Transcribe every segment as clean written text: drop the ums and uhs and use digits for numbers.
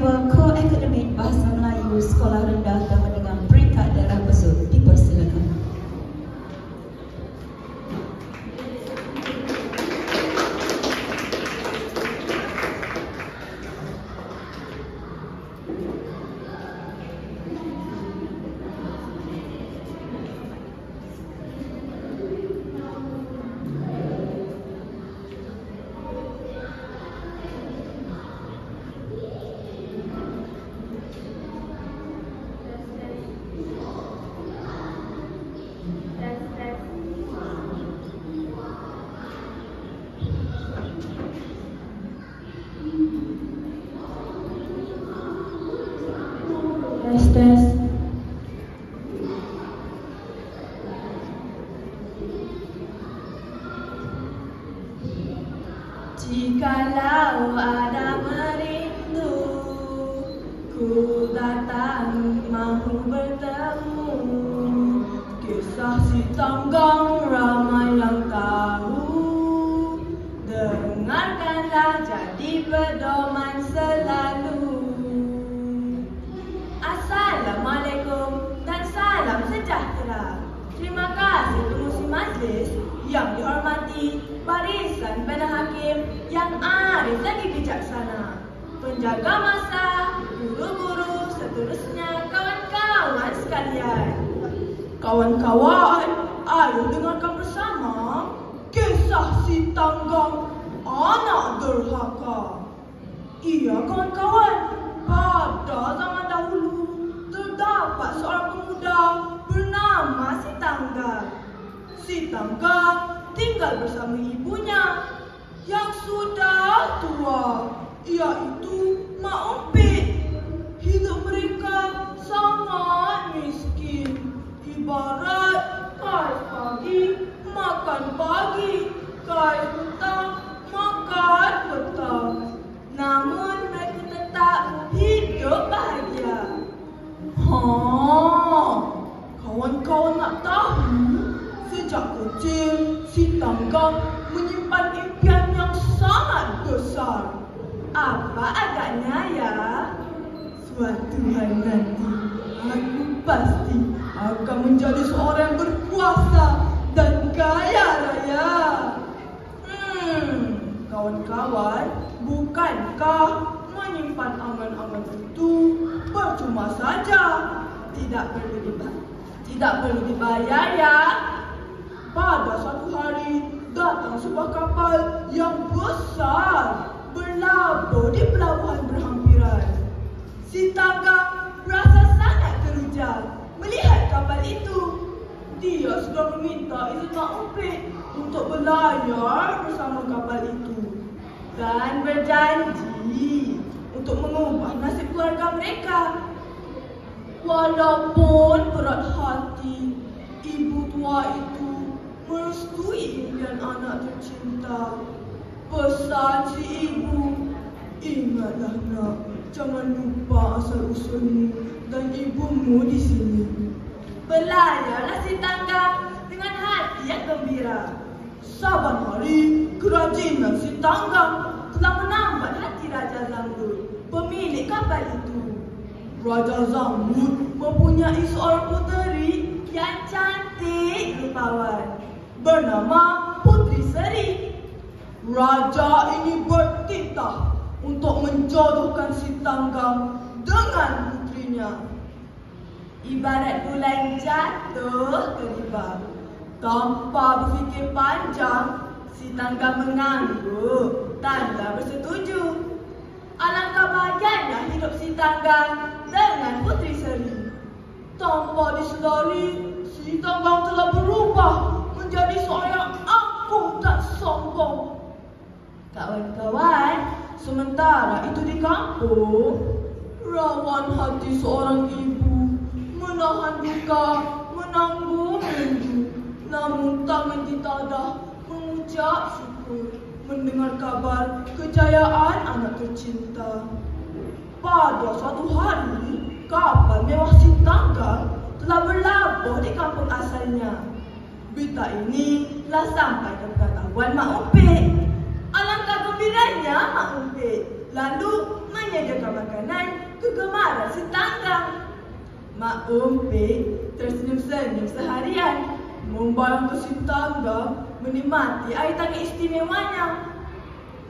Sniper Ko-Akademik Bahasa Melayu Sekolah Rendah dan Menengah Peringkat Daerah Besut dipersilakan. Tes. Jikalau ada merindu, ku datang mahu bertemu. Kisah si Tonggang ramai yang tahu, dengarkanlah jadi pedoman selalu. Assalamualaikum dan salam sejahtera. Terima kasih pengurusi majlis yang dihormati, barisan panel hakim yang arif lagi bijaksana, penjaga masa, guru-guru, seterusnya kawan-kawan sekalian. Kawan-kawan, ayo dengarkan bersama kisah si Tanggang, anak derhaka. Iya kawan-kawan, pada zaman dahulu terdapat seorang pemuda bernama si Tanggang. Si Tanggang tinggal bersama ibunya yang sudah tua, iaitu Mak Umpit. Hidup mereka sangat miskin. Ibarat kais pagi makan pagi, kais petang makan petang. Namun mereka tetap hidup bahagia. Kawan-kawan nak tahu? Sejak kecil, si Tanggang menyimpan impian yang sangat besar. Apa agaknya ya? Suatu hari nanti, aku pasti akan menjadi seorang yang berkuasa dan kaya raya. Kawan-kawan, bukankah menyimpan angan-angan itu percuma saja? Tidak perlu dibayar ya. Pada suatu hari datang sebuah kapal yang besar berlabuh di pelabuhan berhampiran. Si Tanggang rasa sangat terujal melihat kapal itu. Dia sudah meminta izin Mak Umpit untuk berlayar bersama kapal itu dan berjanji untuk mengubah nasib keluarga mereka. Walaupun berat hati, ibu tua itu merestui impian anak tercinta. Pesan si ibu, ingatlah nak, jangan lupa asal-usulmu dan ibumu di sini. Berlayarlah si Tanggang dengan hati yang gembira. Saban hari, kerajinan si Tanggang telah menambat hati Raja Zamrud, pemilik kapal itu. Raja Zamrud mempunyai seorang puteri yang cantik rupawan, bernama Putri Seri. Raja ini bertitah untuk menjodohkan si Tanggang dengan putrinya. Ibarat bulan jatuh ke riba. Tanpa berfikir panjang, si Tanggang mengangguk tanda bersetuju. Alangkah bahagianya hidup si Tanggang dengan Putri Seri. Tanpa disedari, si Tanggang telah berubah menjadi seorang yang angkuh dan sombong. Kawan-kawan, sementara itu di kampung, rawan hati seorang ibu menahan duka, menanggung rindu. Namun tangan ditadah mengucap syukur mendengar kabar kejayaan anak tercinta. Pada suatu hari, kapal mewah si Tanggang telah berlabuh di kampung asalnya. Berita ini telah sampai ke pengetahuan Mak Umpit. Alangkah gembiranya Mak Umpit lalu menyediakan makanan makanan kegemaran si Tanggang. Mak Umpik tersenyum-senyum seharian membayang ke si Tanggang menikmati air tangga istimewanya.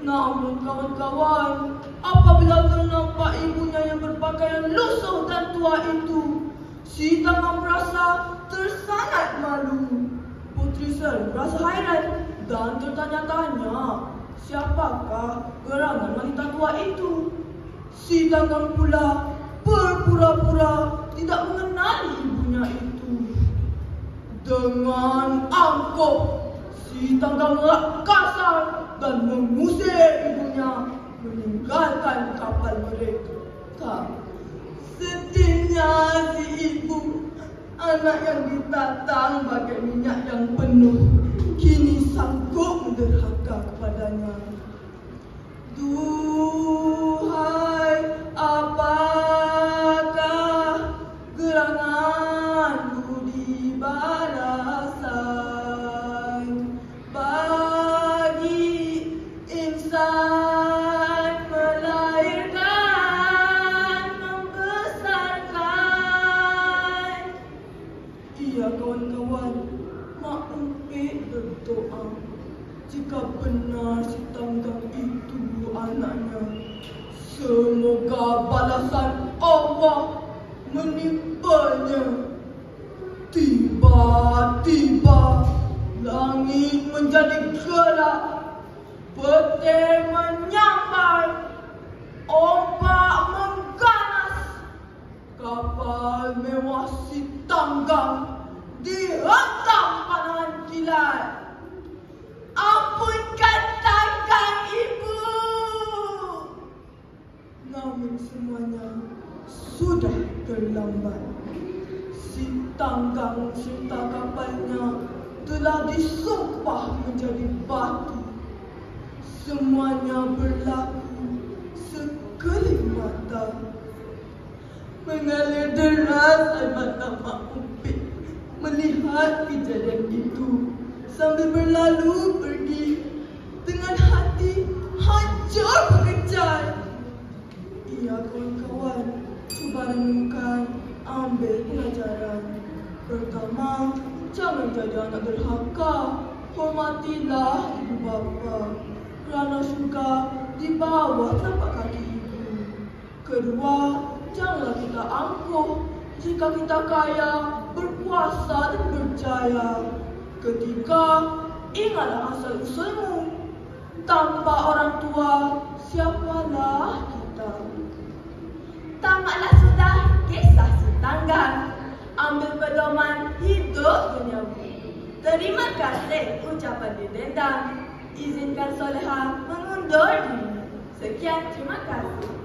Namun kawan-kawan, apabila ternampak ibunya yang berpakaian lusuh dan tua itu, si Tanggang merasa tersangat malu. Putri Seri merasa hairan dan tertanya-tanya, siapakah gerangan wanita tua itu? Si Tanggang pula berpura-pura tidak mengenali ibunya itu. Dengan angkuh, si Tanggang kasar dan mengusir ibunya meninggalkan kapal mereka. Sedihnya si ibu, anak yang ditatang bagai minyak yang penuh, kini sanggup menderhaka kepadanya. Duhai, apakah gerangan budi balasan bagi insan melahirkan, membesarkan? Iya kawan-kawan, Mak Umpik berdoa, jika benar si Tanggang itu anaknya, semoga balasan Allah menimpanya. Tiba-tiba langit menjadi gelap, petir menyambar, ombak mengganas, kapal mewah si Tanggang dihantam panahan kilat. Ampunkan Tanggang, Ibu! Namun semuanya sudah terlambat. Si Tanggang serta kapalnya telah disumpah menjadi batu. Semuanya berlaku sekelip mata. Mengalir deras air mata Mak Umpik melihat kejadian itu, sambil berlalu pergi dengan hati hancur bergetar. Iya kawan-kawan, cuba renungkan, ambil pelajaran. Pertama, jangan jadi anak derhaka. Hormatilah ibu bapa, kerana syurga di bawah telapak kaki ibu. Kedua, janganlah kita angkuh jika kita kaya, berkuasa dan berjaya. Ketiga, ingatlah asal usulmu. Tanpa orang tua, siapalah kita? Tamatlah sudah kisah si Tanggang. Ambil pedoman hidup duniawi. Terima kasih ucapan didendang. Izinkan Soleha mengundur diri. Sekian, terima kasih.